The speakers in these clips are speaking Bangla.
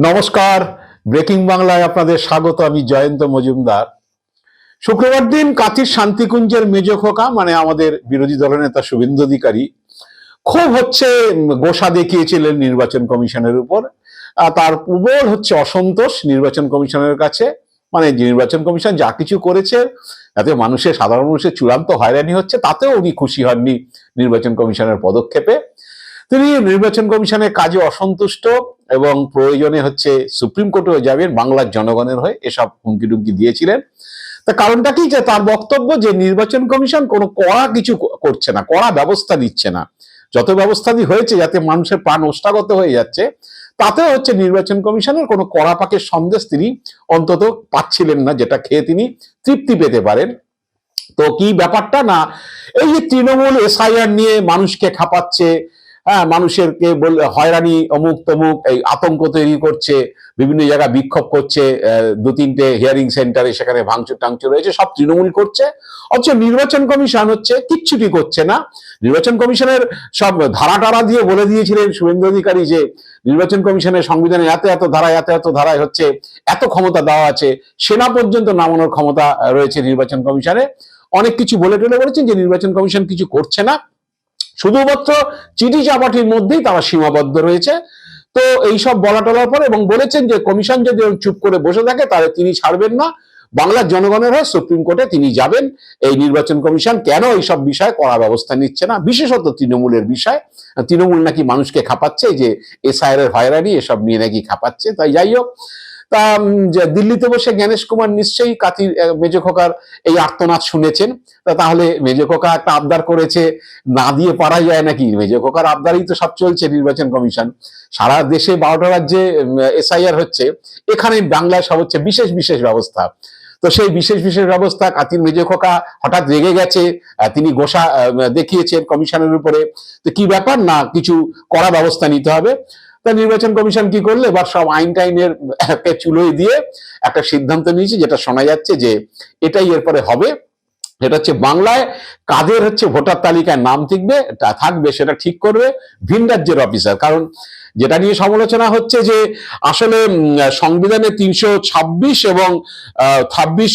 নমস্কার, ব্রেকিং বাংলায় আপনাদের স্বাগত। আমি জয়ন্ত মজুমদার। শুক্রবার দিন কাঁথির শান্তিকুঞ্জের মেজ খোকা মানে আমাদের বিরোধী দলনেতা শুভেন্দু অধিকারী খুব গোসা দেখিয়েছিলেন নির্বাচন কমিশনের উপর। তার প্রবল অসন্তোষ নির্বাচন কমিশনের কাছে। মানে নির্বাচন কমিশন যা কিছু করেছে তাতে সাধারণ মানুষের চূড়ান্ত হয়রানি হচ্ছে, তাতেও উনি খুশি হননি নির্বাচন কমিশনের পদক্ষেপে। তিনি নির্বাচন কমিশনের কাজে অসন্তুষ্ট এবং প্রয়োজনে সুপ্রিম কোর্টেও যাবেন বাংলার জনগণের হয়ে, এসব হুমকি টুমকি দিয়েছিলেন। তা কারণটা কি, যে তার বক্তব্য যে নির্বাচন কমিশন কোনো কড়া কিছু করছে না, কড়া ব্যবস্থা নিচ্ছে না। যত ব্যবস্থা হয়েছে যাতে মানুষের প্রাণ ওষ্ঠাগত হয়ে যাচ্ছে, তাতে নির্বাচন কমিশনের কোনো কড়া পাকের সন্দেশ তিনি অন্তত পাচ্ছিলেন না, যেটা খেয়ে তিনি তৃপ্তি পেতে পারেন। তো কি ব্যাপারটা না, এই যে তৃণমূল এসআইআর নিয়ে মানুষকে খাপাচ্ছে, হ্যাঁ, মানুষেরকে হয়রানি অমুক তমুক, এই আতঙ্ক তৈরি করছে, বিভিন্ন জায়গায় বিক্ষোভ করছে, দু তিনটে হিয়ারিং সেন্টারে সেখানে ভাঙচুর টাংচুর রয়েছে, সব তৃণমূল করছে। অথচ নির্বাচন কমিশন কিচ্ছুটি করছে না। নির্বাচন কমিশনের সব ধারা টারা দিয়ে বলে দিয়েছিলেন শুভেন্দু অধিকারী যে নির্বাচন কমিশনের সংবিধানে এত এত ধারায় এত ক্ষমতা দেওয়া আছে, সেনা পর্যন্ত নামানোর ক্ষমতা রয়েছে নির্বাচন কমিশনে। অনেক কিছু বলে বলেছেন যে নির্বাচন কমিশন কিছু করছে না, শুধুমাত্র চিঠি চাপাটির মধ্যেই তারা সীমাবদ্ধ রয়েছে। তো এইসব বলা টলার পর এবং বলেছেন যে কমিশন যদি চুপ করে বসে থাকে তাহলে তিনি ছাড়বেন না, বাংলার জনগণের হয়ে সুপ্রিম কোর্টে তিনি যাবেন। এই নির্বাচন কমিশন কেন এইসব বিষয়ে কড়া ব্যবস্থা নিচ্ছে না, বিশেষত তৃণমূলের বিষয়। তৃণমূল নাকি মানুষকে খাপাচ্ছে, যে এসআইআর এর হয়রানি এসব নিয়ে নাকি খাপাচ্ছে। তাই যাই হোক, তা দিল্লিতে বসে জ্ঞানেশ কুমার নিশ্চয়ই কাঁথির মেজ খোকার এই আর্তনাদ শুনেছেন। তাহলে মেজ খোকা একটা আবদার করেছে, না দিয়ে পারা যায় নাকি? মেজ খোকার আবদারই তো সব চলছে নির্বাচন কমিশন। সারা দেশে 12টা রাজ্যে এসআইআর হচ্ছে, এখানে বাংলায় সব বিশেষ বিশেষ ব্যবস্থা। তো সেই বিশেষ বিশেষ ব্যবস্থা কাঁথির মেজ খোকা হঠাৎ রেগে গেছে, তিনি গোসা দেখিয়েছেন কমিশনের উপরে। তো কি ব্যাপার না, কিছু কড়া ব্যবস্থা নিতে হবে। তা নির্বাচন কমিশন কি করলো, এবার সব আইন টাইনের চুলোয় দিয়ে একটা সিদ্ধান্ত নিয়েছে, যেটা শোনা যাচ্ছে যে এটাই এরপরে হবে। এটা বাংলায় কাদের ভোটার তালিকায় নাম থাকবে সেটা ঠিক করবে ভিন রাজ্যের অফিসার। কারণ যেটা নিয়ে সমালোচনা হচ্ছে যে আসলে সংবিধানের 326 এবং 26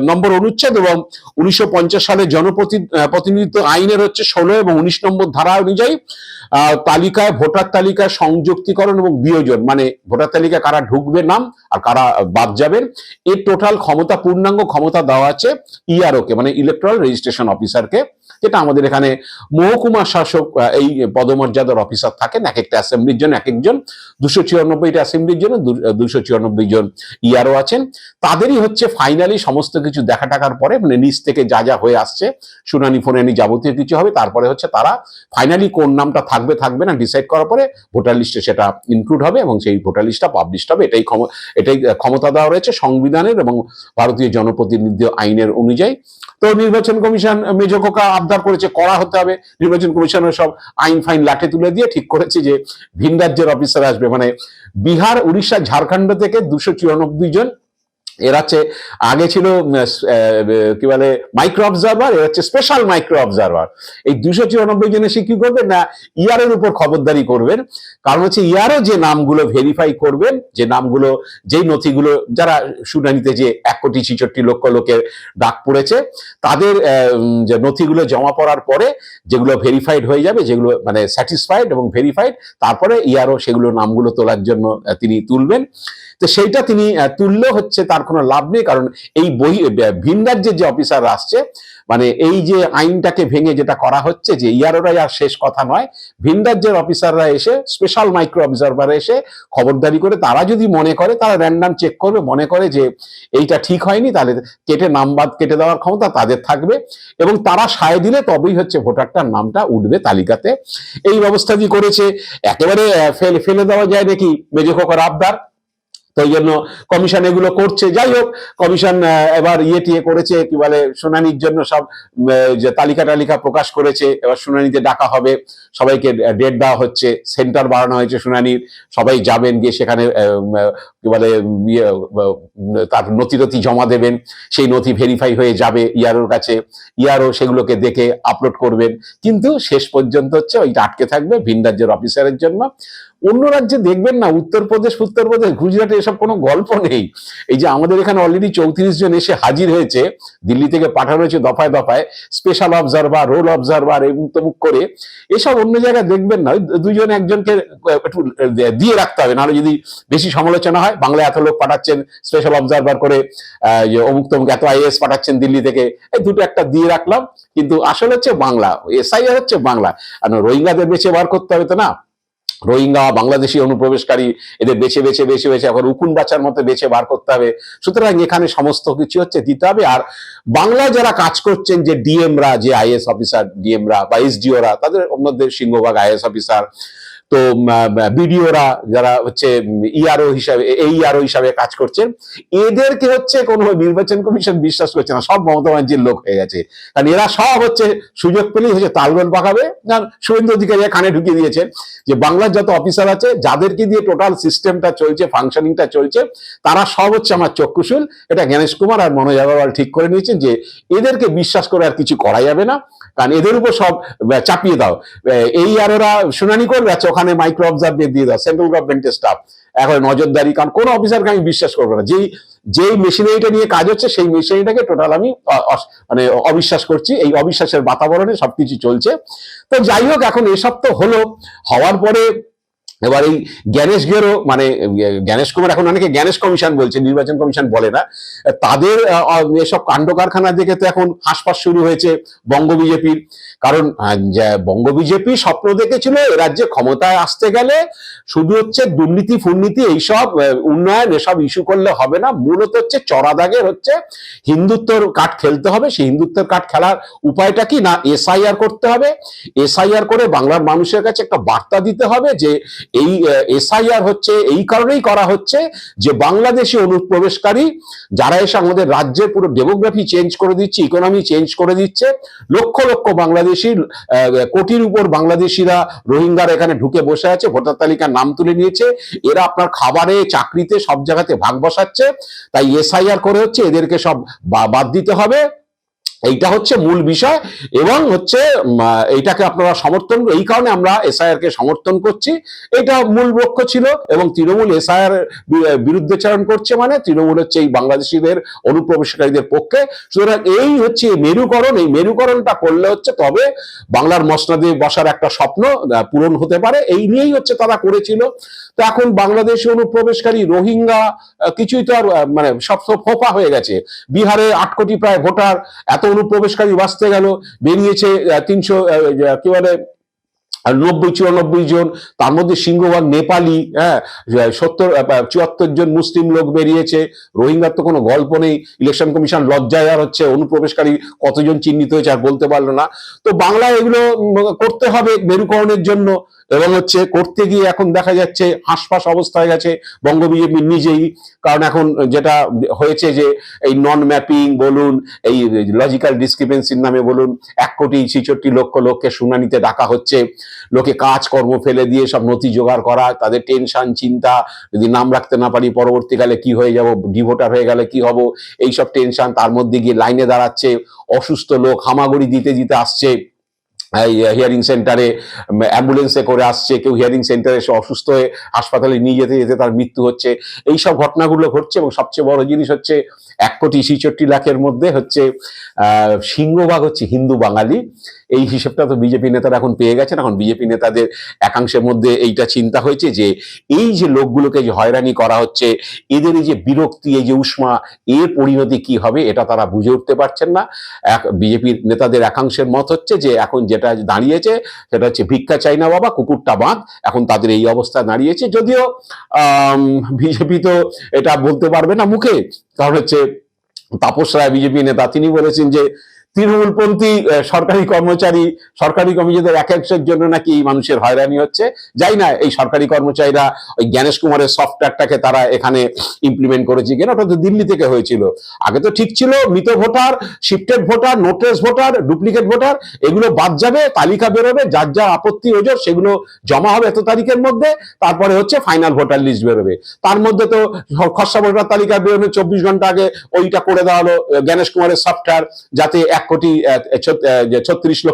নম্বর অনুচ্ছেদ এবং 1950 সালের জনপ্রতিনিধিত্ব আইনের 16 এবং 19 নম্বর ধারা অনুযায়ী তালিকায় ভোটার তালিকায় সংযুক্তিকরণ এবং বিয়োজন, মানে ভোটার তালিকায় কারা ঢুকবে নাম আর কারা বাদ যাবেন, এর টোটাল ক্ষমতা, পূর্ণাঙ্গ ক্ষমতা দেওয়া আছে ইআরও কে, মানে ইলেকট্রাল রেজিস্ট্রেশন অফিসারকে, যেটা আমাদের এখানে মহকুমা শাসক এই পদমর্যাদার অফিসার থাকেন এক একটা অ্যাসেম্বলির জন্য, এক একজন। 294টা অ্যাসেম্বলির জন্য 294 জন ইআরও আছেন। তাদেরই ফাইনালি সমস্ত কিছু দেখা টাকার পরে, মানে নিচ থেকে যা যা হয়ে আসছে, শুনানি ফোনানি যাবতীয় কিছু হবে, তারপরে তারা ফাইনালি কোন নামটা থাকবে না ডিসাইড করার পরে ভোটার লিস্টে সেটা ইনক্লুড হবে এবং সেই ভোটার লিস্টটা পাবলিশ হবে। এটাই ক্ষমতা দেওয়া রয়েছে সংবিধানের এবং ভারতীয় জনপ্রতিনিধি আইনের অনুযায়ী। তো নির্বাচন কমিশন মেজ খোকা আবদার করেছে করা হতে হবে। নির্বাচন কমিশনের সব আইন ফাইন লাঠে তুলে দিয়ে ঠিক করেছে যে ভিন রাজ্যের অফিসার আসবে, মানে বিহার, উড়িষ্যা, ঝাড়খণ্ড থেকে 294 জন। এর আগে ছিল কি বলে মাইক্রো অবজারভার, এর স্পেশাল মাইক্রো অবজারভার। এই 294 জন এসে কি করবেন না, ইয়ার এর উপর খবরদারি করবেন। কারণ ইয়ারও যে নামগুলো ভেরিফাই করবেন, যে নামগুলো, যেই নথিগুলো, যারা শুনানিতে যে 1,66,00,000 লোকের ডাক পড়েছে, তাদের যে নথিগুলো জমা পড়ার পরে যেগুলো ভেরিফাইড হয়ে যাবে, যেগুলো মানে স্যাটিসফাইড এবং ভেরিফাইড, তারপরে ইয়ারও সেগুলো নামগুলো তোলার জন্য তিনি তুলবেন। তো সেইটা তিনি তুললেও তার কোনো লাভ নেই, কারণ এই ভিন রাজ্যের যে অফিসার আসছে, মানে এই যে আইনটাকে ভেঙে যেটা করা হচ্ছে, যে ইয়ারোরাই আর শেষ কথা নয়, ভিন রাজ্যের অফিসাররা এসে, স্পেশাল মাইক্রো অবজারভার এসে খবরদারি করে, তারা যদি মনে করে, তারা র্যান্ডাম চেক করবে, মনে করে যে এইটা ঠিক হয়নি, তাহলে নাম বাদ কেটে দেওয়ার ক্ষমতা তাদের থাকবে এবং তারা সায় দিলে তবেই ভোটারটার নামটা উঠবে তালিকাতে। এই ব্যবস্থা কি করেছে, একেবারে ফেলে দেওয়া যায় নাকি মেজ খোকার আবদার? তো এই জন্য কমিশন এগুলো করছে। যাই হোক, কমিশন এবার টিয়ে করেছে, কি বলে, শুনানির জন্য সব যে তালিকা প্রকাশ করেছে। এবার শুনানিতে ডাকা হবে, সবাইকে ডেট দেওয়া হচ্ছে, সেন্টার বাড়ানো হয়েছে শুনানির, সবাই যাবেন, গিয়ে সেখানে কি বলে তার নথি জমা দেবেন, সেই নথি ভেরিফাই হয়ে যাবে ইয়ারোর কাছে, ইয়ারও সেগুলোকে দেখে আপলোড করবেন। কিন্তু শেষ পর্যন্ত ওইটা আটকে থাকবে ভিন রাজ্যের অফিসারের জন্য। অন্য রাজ্যে দেখবেন না, উত্তরপ্রদেশ গুজরাটে এসব কোনো গল্প নেই। এই যে আমাদের এখানে অলরেডি 34 জন এসে হাজির হয়েছে, দিল্লি থেকে পাঠানো হয়েছে দফায় দফায়, স্পেশাল অবজারভার, রোল অবজারভার, এবং তমুক করে। এসব অন্য জায়গায় দেখবেন না, দুজন একজনকে একটু দিয়ে রাখতে হবে, নাহলে যদি বেশি সমালোচনা হয়, বাংলায় এত লোক পাঠাচ্ছেন স্পেশাল অবজারভার করে, অমুক তমুক এত আইএস পাঠাচ্ছেন দিল্লি থেকে, এই দুটো একটা দিয়ে রাখলাম। কিন্তু আসলে হচ্ছে বাংলা, এসআইআর হচ্ছে বাংলা। আর রোহিঙ্গাদের বেছে বার করতে হবে তো না, রোহিঙ্গা বাংলাদেশি অনুপ্রবেশকারী, এদের বেছে বেছে বেছে বেছে এখন উকুন বাচ্চার মতো বেছে বার করতে হবে। সুতরাং এখানে সমস্ত কিছু হচ্ছে দিতে হবে। আর বাংলায় যারা কাজ করছেন, যে ডিএমরা, যে আইএস অফিসার ডিএমরা বা এসডিওরা, তাদের মধ্যে সিংহভাগ আইএস অফিসার, তো বিডিওরা যারা হচ্ছে ইআরও হিসাবে, এইআরও হিসাবে কাজ করছেন, এদেরকে হচ্ছে কোনো নির্বাচন কমিশন বিশ্বাস করছে না, সব মমতা ব্যানার্জির লোক হয়ে গেছে। কারণ এরা সব হচ্ছে সুযোগ পেলেই হচ্ছে তালগোল পাকাবে। শুভেন্দু অধিকারী কানে ঢুকিয়ে দিয়েছেন যে বাংলার যত অফিসার আছে, যাদেরকে দিয়ে টোটাল সিস্টেমটা চলছে, ফাংশনিংটা চলছে, তারা সব হচ্ছে আমার চক্ষুশূল। এটা জ্ঞানেশ কুমার আর মনোজ আগরওয়াল ঠিক করে নিয়েছেন যে এদেরকে বিশ্বাস করে আর কিছু করা যাবে না, কারণ এদের উপর সব চাপিয়ে দাও। এই আর ওরা শুনানি করবে, আচ্ছা ওখানে মাইক্রো অবজারভার দিয়ে দাও, সেন্ট্রাল গভর্নমেন্টের স্টাফ, এখন নজরদারি। কারণ কোনো অফিসারকে আমি বিশ্বাস করবো না, যেই মেশিনারিটা নিয়ে কাজ হচ্ছে সেই মেশিনারিটাকে টোটাল আমি মানে অবিশ্বাস করছি। এই অবিশ্বাসের বাতাবরণে সবকিছু চলছে। তো যাই হোক, এখন এসব তো হলো, হওয়ার পরে এবার এই জ্ঞানেশ গেরো, মানে জ্ঞানেশ কুমার, এখন অনেকে জ্ঞানেশ কমিশন বলছে, নির্বাচন কমিশন বলে না, তাদের এসব কাণ্ড কারখানা দেখে তো এখন হাসপাস শুরু হয়েছে বঙ্গ বিজেপির। কারণ বঙ্গ বিজেপি স্বপ্ন দেখেছিল এ রাজ্যে ক্ষমতায় আসতে গেলে শুধু হচ্ছে দুর্নীতি ফুর্নীতি এইসব উন্নয়ন এসব ইস্যু করলে হবে না, মূলত হচ্ছে চড়া দাগের হচ্ছে হিন্দুত্বর কাঠ খেলতে হবে। সেই হিন্দুত্বের কাঠ খেলার উপায়টা কি না, এসআইআর করতে হবে। এসআইআর করে বাংলার মানুষের কাছে একটা বার্তা দিতে হবে যে এই এসআইআর হচ্ছে এই কারণেই করা হচ্ছে যে বাংলাদেশি অনুপ্রবেশকারী যারা এসে আমাদের রাজ্যের পুরো ডেমোগ্রাফি চেঞ্জ করে দিচ্ছে, ইকোনমি চেঞ্জ করে দিচ্ছে, লক্ষ লক্ষ বাংলাদেশি, কোটির উপর বাংলাদেশিরা, রোহিঙ্গারা এখানে ঢুকে বসে আছে, ভোটার তালিকার নাম তুলে নিয়েছে, এরা আপনার খাবারে, চাকরিতে, সব জায়গাতে ভাগ বসাচ্ছে। তাই এসআইআর করে হচ্ছে এদেরকে সব বাদ দিতে হবে, এইটা হচ্ছে মূল বিষয়। এবং হচ্ছে এইটাকে আপনারা সমর্থন, এই কারণে আমরা এসআইআর কে সমর্থন করছি, এটা মূল লক্ষ্য ছিল। এবং তৃণমূল এসআইআর বিরুদ্ধেচারণ করছে, মানে তৃণমূল হচ্ছে এই বাংলাদেশিদের অনুপ্রবেশকারীদের পক্ষে। সুতরাং এই হচ্ছে মেরুকরণ, এই মেরুকরণটা করলে হচ্ছে তবে বাংলার মসনদে বসার একটা স্বপ্ন পূরণ হতে পারে, এই নিয়েই হচ্ছে তারা করেছিল। তো এখন বাংলাদেশি অনুপ্রবেশকারী, রোহিঙ্গা, কিছুই তো আর মানে সব ফোপা হয়ে গেছে। বিহারে 8 কোটি প্রায় ভোটার, এত অনুপ্রবেশকারী বাঁচতে গেল, বেরিয়েছে 300 কি বলে 90-94 জন, তার মধ্যে সিংহভাগ নেপালি, 74 জন মুসলিম লোক বেরিয়েছে। রোহিঙ্গার তো কোনো গল্প নেই, ইলেকশন কমিশন লজ্জায় আর হচ্ছে অনুপ্রবেশকারী কতজন চিহ্নিত হয়েছে আর বলতে পারলো না। তো বাংলায় এগুলো করতে হবে মেরুকরণের জন্য, এবং হচ্ছে করতে গিয়ে এখন দেখা যাচ্ছে হাঁসফাঁস অবস্থায় গেছে বঙ্গ বিজেপি নিজেই। কারণ এখন যেটা হয়েছে যে এই নন ম্যাপিং বলুন, এই লজিক্যাল ডিসক্রিপেন্সির নামে বলুন, 1,66,00,000 লোককে শুনানিতে ডাকা হচ্ছে, লোকে কাজকর্ম ফেলে দিয়ে সব নথি জোগাড় করা, তাদের টেনশন চিন্তা, যদি নাম রাখতে না পারি পরবর্তীকালে কি হয়ে যাব, ডিভোটার হয়ে গেলে কি হব, এইসব টেনশন। তার মধ্যে গিয়ে লাইনে দাঁড়াচ্ছে অসুস্থ লোক, হামাগুড়ি দিতে দিতে আসছে হিয়ারিং সেন্টারে, অ্যাম্বুলেন্সে করে আসছে, কেউ হিয়ারিং সেন্টারে এসে অসুস্থ হয়ে হাসপাতালে নিয়ে যেতে যেতে তার মৃত্যু হচ্ছে। এইসব ঘটনাগুলো ঘটছে। এবং সবচেয়ে বড় জিনিস হচ্ছে 1,66,00,000 মধ্যে হচ্ছে সিংহভাগ হচ্ছে হিন্দু বাঙালি। এই হিসেবটা তো বিজেপি নেতারা এখন পেয়ে গেছেন। এখন বিজেপি নেতাদের একাংশের মধ্যে এইটা চিন্তা হয়েছে যে এই যে লোকগুলোকে যে হয়রানি করা হচ্ছে, এদের এই যে বিরক্তি, এই যে উষ্মা, এর পরিণতি কি হবে এটা তারা বুঝে উঠতে পারছেন না। বিজেপির নেতাদের একাংশের মত হচ্ছে যে এখন যেটা দাঁড়িয়েছে সেটা হচ্ছে ভিক্ষা চাই না বাবা, কুকুরটা বাঁধ। এখন তাদের এই অবস্থা দাঁড়িয়েছে। যদিও বিজেপি তো এটা বলতে পারবে না মুখে, কারণ হচ্ছে তাপস রায় বিজেপি নেতা, তিনি বলেছেন যে তৃণমূলপন্থী সরকারি কর্মচারী, সরকারি কর্মচারীদের একের জন্য নাকি মানুষের হয়রানি হচ্ছে। যাই না এই সরকারি কর্মচারীরা ওই জ্ঞানেশ কুমারের সফটওয়্যারটাকে তারা এখানে ইমপ্লিমেন্ট করেছে কিনা, ওটা তো দিল্লি থেকে হয়েছিল। আগে তো ঠিক ছিল মৃত ভোটার, শিফটেড ভোটার, নোটেস ভোটার, ডুপ্লিকেট ভোটার, এগুলো বাদ যাবে, তালিকা বেরোবে, যার যা আপত্তি ওজোর সেগুলো জমা হবে এত তারিখের মধ্যে, তারপরে হচ্ছে ফাইনাল ভোটার লিস্ট বেরোবে। তার মধ্যে তো খসড়া ভোটার তালিকা বেরোনো 24 ঘন্টা আগে ওইটা করে দেওয়া হলো জ্ঞানেশ কুমারের সফটওয়্যার, যাতে 1,36,00,000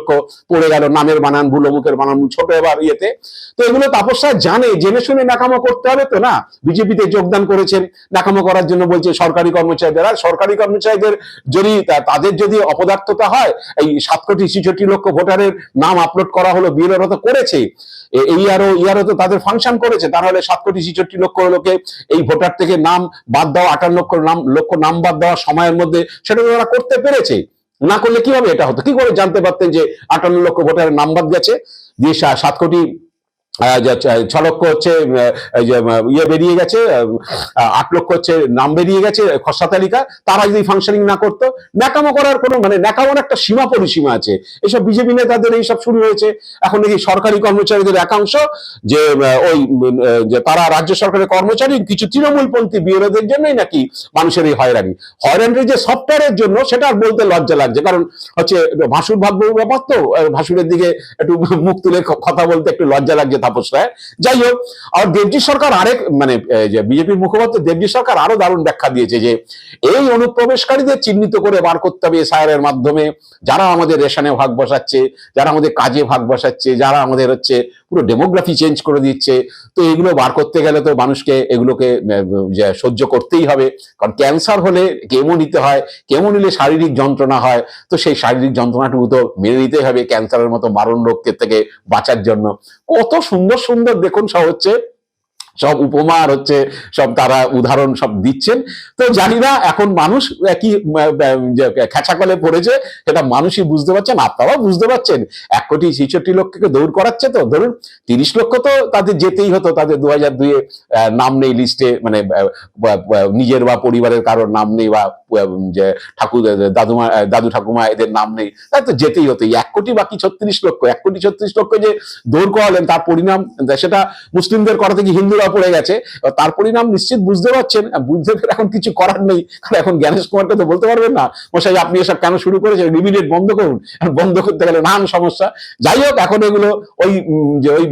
পড়ে গেল, নামের বানান ভুল, অমুকের বানান ভুল, ছোট এবার ইয়েতে। তো এগুলো তাপস রায় জানে, জেনে শুনে নাকামো করতে হবে তো না। বিজেপিতে যোগদান করেছেন, নাকামো করার জন্য বলছে সরকারি কর্মচারীদের। আর সরকারি কর্মচারীদের যদি তাদের যদি অপদার্থতা হয়, এই 7,66,00,000 ভোটারের নাম আপলোড করা হলো, বিএলওরা তো করেছে, ইয়ারও তো তাদের ফাংশন করেছে, তাহলে 7,66,00,000 লোকে এই ভোটার থেকে নাম বাদ দেওয়া, 58 লক্ষ নাম বাদ দেওয়া সময়ের মধ্যে সেটা তারা করতে পেরেছে। না করলে কিভাবে এটা হতো? কি করে জানতে পারতেন যে 58 লক্ষ ভোটারের নাম বাদ গেছে, দিয়ে 6 লক্ষ হচ্ছে ইয়ে বেরিয়ে গেছে, 8 লক্ষ হচ্ছে নাম বেরিয়ে গেছে খসড়া তালিকা, তারা যদি ফাংশনিং না করতো? ন্যাকামো করার কোনো মানে ন্যাকামোর একটা সীমা পরিসীমা আছে। এসব বিজেপি নেতাদের এইসব শুরু হয়েছে। এখন দেখি সরকারি কর্মচারীদের একাংশ যে ওই যে তারা রাজ্য সরকারের কর্মচারী, কিছু তৃণমূলপন্থী বিরোধীদের জন্যই নাকি মানুষের এই হয়রানির যে সফটওয়্যারের জন্য, সেটা আর বলতে লজ্জা লাগছে। কারণ হচ্ছে ভাসুর ব্যাপার তো, ভাসুরের দিকে একটু মুখ তুলে কথা বলতে একটু লজ্জা লাগছে তাপস রায়। যাই হোক, আর দেবজি সরকার আরেক মানে যে বিজেপির মুখপাত্র দেবজি সরকার আরো দারুণ ব্যাখ্যা দিয়েছে যে এই অনুপ্রবেশকারীদের চিহ্নিত করে বার করতে হবে এসআইআর এর মাধ্যমে, যারা আমাদের রেশনে ভাগ বসাচ্ছে, যারা আমাদের কাজে ভাগ বসাচ্ছে, যারা আমাদের হচ্ছে পুরো ডেমোগ্রাফি চেঞ্জ করে দিচ্ছে। তো এগুলো বার করতে গেলে তো মানুষকে এগুলোকে সহ্য করতেই হবে, কারণ ক্যান্সার হলে কেমো নিতে হয়, কেমো নিলে শারীরিক যন্ত্রণা হয়, তো সেই শারীরিক যন্ত্রণাটুকু তো মেনে নিতেই হবে ক্যান্সারের মতো মারণ রোগের থেকে বাঁচার জন্য। কত সুন্দর সুন্দর দেখুন সব হচ্ছে, সব উপমা আর হচ্ছে সব তারা উদাহরণ সব দিচ্ছেন। তো জানি না এখন মানুষ কি খেঁচাকলে পড়েছে, সেটা মানুষই বুঝতে পারছেন, আপনারাও বুঝতে পারছেন। 1,66,00,000 দৌড় করাচ্ছে, তো ধরুন 30 লক্ষ তো তাদের যেতেই হতো, তাদের 2002 নাম নেই লিস্টে, মানে নিজের বা পরিবারের কারোর নাম নেই, বা যে দাদু ঠাকুমা এদের নাম নেই, তাই তো যেতেই হতো। 1 কোটি বাকি 36 লক্ষ, 1,36,00,000 যে দৌড় করালেন, তার পরিণাম সেটা মুসলিমদের করা থেকে হিন্দুরা পড়ে গেছে, তার পরিণাম নিশ্চিত বুঝতে পারছেন। বুঝতে পেরে এখন কিছু করার নেই, এখন জ্ঞানেশ কুমারকে তো বলতে পারবেন না, মশাই আপনি এসব কেন শুরু করেছেন, ইমিডিয়েট বন্ধ করুন। বন্ধ করতে গেলে নানান সমস্যা। যাই হোক, এখন এগুলো ওই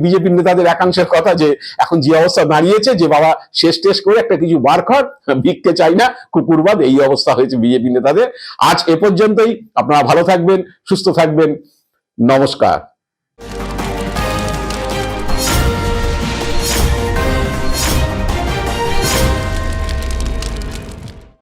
বিজেপি নেতাদের একাংশের কথা, যে এখন যে অবস্থা দাঁড়িয়েছে, যে বাবা শেষ টেস্ট করে একটা কিছু বার কর, ভিক্ষে চাই না, কুকুরবাদ, এই অবস্থা হয়েছে বিজেপি নেতাদের। আজ এ পর্যন্তই। আপনারা ভালো থাকবেন, সুস্থ থাকবেন, নমস্কার।